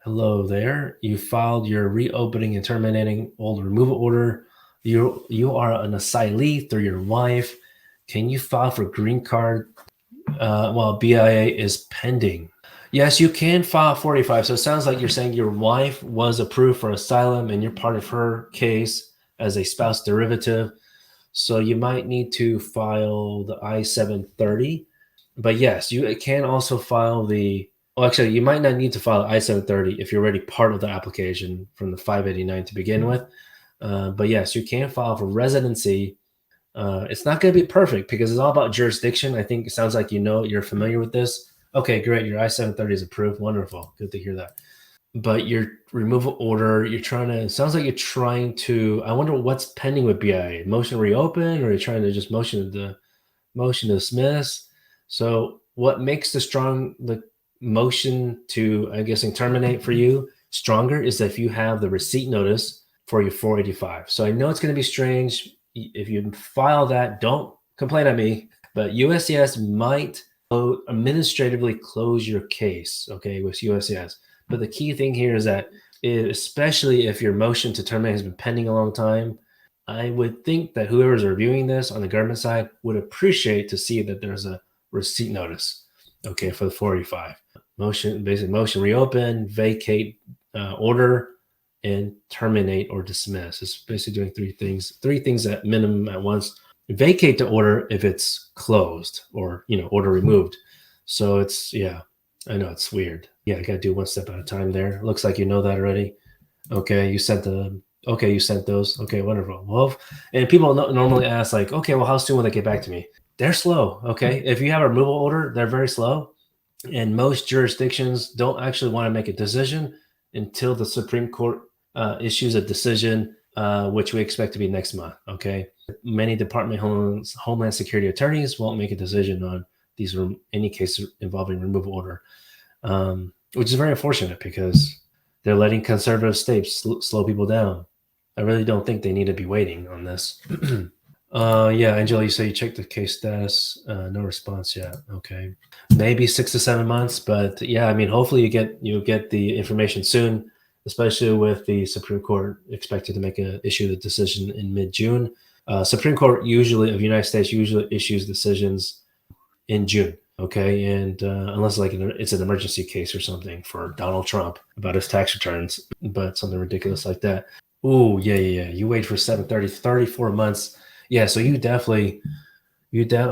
Hello there. You filed your reopening and terminating old removal order. You are an asylee through your wife. Can you file for green card while BIA is pending? Yes, you can file 45. So it sounds like you're saying your wife was approved for asylum and you're part of her case as a spouse derivative. So you might need to file the I-730. But yes, you can also file the well, actually, you might not need to file I-730 if you're already part of the application from the 589 to begin with. But yes, you can file for residency. It's not going to be perfect because it's all about jurisdiction. I think it sounds like you're familiar with this. Okay, great. Your I-730 is approved. Wonderful. Good to hear that. But your removal order, it sounds like you're trying to, I wonder what's pending with BIA. Motion to reopen, or you're trying to just motion to dismiss. So what makes the motion to, I'm guessing, terminate for you stronger is if you have the receipt notice for your 485. So I know it's going to be strange. If you file that, don't complain at me, but USCIS might administratively close your case, okay, with USCIS. But the key thing here is that, especially if your motion to terminate has been pending a long time, I would think that whoever's reviewing this on the government side would appreciate to see that there's a receipt notice, okay, for the 485. Motion reopen, vacate order, and terminate or dismiss. It's basically doing three things at minimum at once. Vacate the order if it's closed or, order removed. So it's, yeah, I know it's weird. Yeah, I got to do one step at a time there. Looks like you know that already. Okay, you sent those. Okay, wonderful. Well, and people normally ask like, okay, well, how soon will they get back to me? They're slow. Okay, if you have a removal order, they're very slow. And most jurisdictions don't actually want to make a decision until the Supreme Court issues a decision, which we expect to be next month. Okay, many Department of Homeland Security attorneys won't make a decision on any cases involving removal order, which is very unfortunate because they're letting conservative states slow people down. I really don't think they need to be waiting on this. Yeah, Angela, you say you checked the case status. No response yet. Okay, maybe 6 to 7 months, but yeah, I mean, hopefully you get the information soon, especially with the Supreme Court expected to issue the decision in mid-June. Supreme Court of the United States usually issues decisions in June. Okay, and unless it's an emergency case or something for Donald Trump about his tax returns, but something ridiculous like that. Oh, yeah. You wait for 34 months. Yeah, so I'm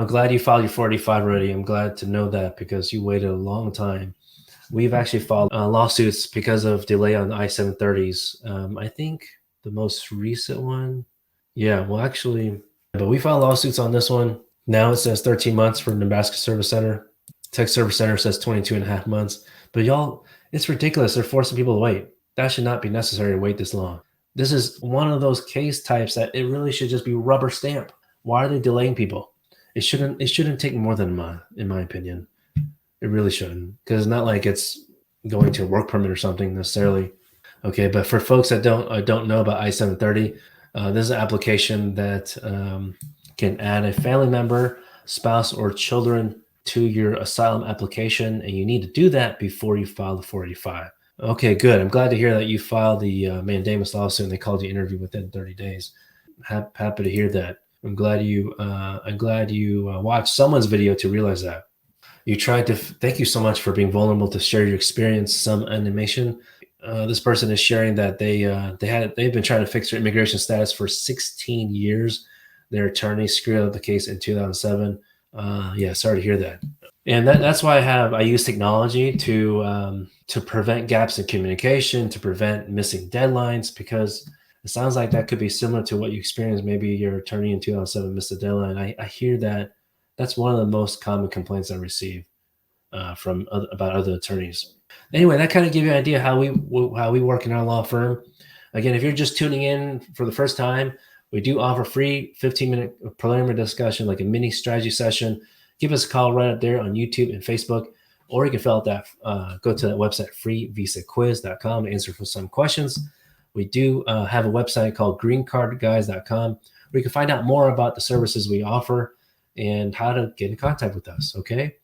glad you filed your 45 already. I'm glad to know that because you waited a long time. We've actually filed lawsuits because of delay on the I-730s. I think the most recent one, but we filed lawsuits on this one. Now it says 13 months for Nebraska Service Center. Tech Service Center says 22 and a half months. But y'all, it's ridiculous. They're forcing people to wait. That should not be necessary to wait this long. This is one of those case types that it really should just be rubber stamp. Why are they delaying people? It shouldn't take more than a month, in my opinion. It really shouldn't, because it's not like it's going to a work permit or something necessarily. Okay, but for folks that don't know about I-730, this is an application that can add a family member, spouse, or children to your asylum application, and you need to do that before you file the 485. Okay, good. I'm glad to hear that you filed the mandamus lawsuit and they called you interview within 30 days. Happy to hear that. I'm glad you watched someone's video to realize that. You tried to. Thank you so much for being vulnerable to share your experience. Some animation. This person is sharing that they've been trying to fix their immigration status for 16 years. Their attorney screwed up the case in 2007. Yeah, sorry to hear that. And that's why I use technology to prevent gaps in communication, to prevent missing deadlines, because it sounds like that could be similar to what you experienced. Maybe your attorney in 2007 missed a deadline. I hear that. That's one of the most common complaints I receive about other attorneys. Anyway, that kind of gives you an idea how we work in our law firm. Again, if you're just tuning in for the first time, we do offer free 15-minute preliminary discussion, like a mini strategy session. Give us a call right up there on YouTube and Facebook, or you can fill out that, go to that website, freevisaquiz.com, to answer for some questions. We do have a website called greencardguys.com, where you can find out more about the services we offer and how to get in contact with us, okay?